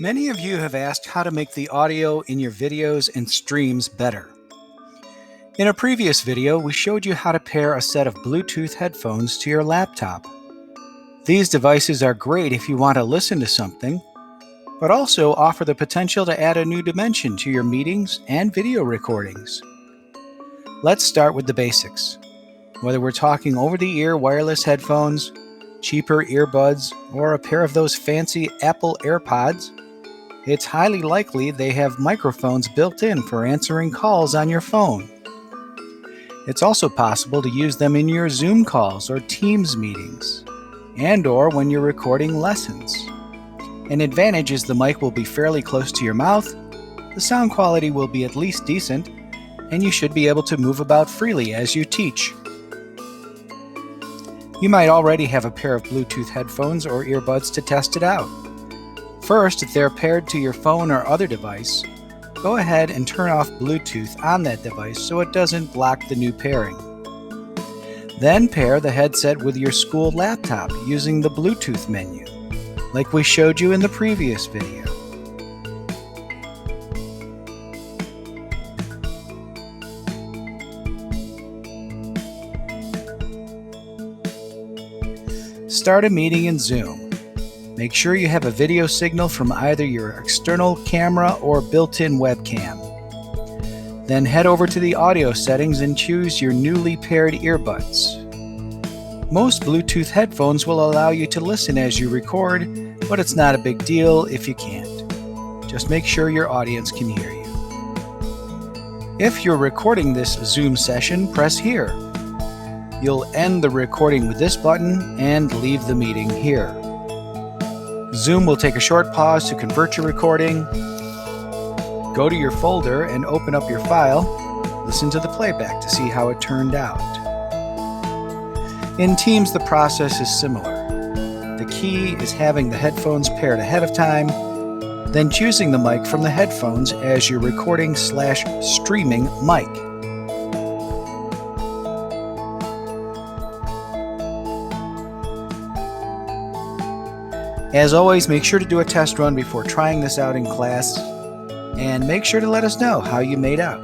Many of you have asked how to make the audio in your videos and streams better. In a previous video, we showed you how to pair a set of Bluetooth headphones to your laptop. These devices are great if you want to listen to something, but also offer the potential to add a new dimension to your meetings and video recordings. Let's start with the basics. Whether we're talking over-the-ear wireless headphones, cheaper earbuds, or a pair of those fancy Apple AirPods, it's highly likely they have microphones built in for answering calls on your phone. It's also possible to use them in your Zoom calls or Teams meetings, and/or when you're recording lessons. An advantage is the mic will be fairly close to your mouth, the sound quality will be at least decent, and you should be able to move about freely as you teach. You might already have a pair of Bluetooth headphones or earbuds to test it out. First, if they're paired to your phone or other device, go ahead and turn off Bluetooth on that device so it doesn't block the new pairing. Then pair the headset with your school laptop using the Bluetooth menu, like we showed you in the previous video. Start a meeting in Zoom. Make sure you have a video signal from either your external camera or built-in webcam. Then head over to the audio settings and choose your newly paired earbuds. Most Bluetooth headphones will allow you to listen as you record, but it's not a big deal if you can't. Just make sure your audience can hear you. If you're recording this Zoom session, press here. You'll end the recording with this button and leave the meeting here. Zoom will take a short pause to convert your recording. Go to your folder and open up your file. Listen to the playback to see how it turned out. In Teams, the process is similar. The key is having the headphones paired ahead of time, then choosing the mic from the headphones as your recording/streaming mic. As always, make sure to do a test run before trying this out in class, and make sure to let us know how you made out.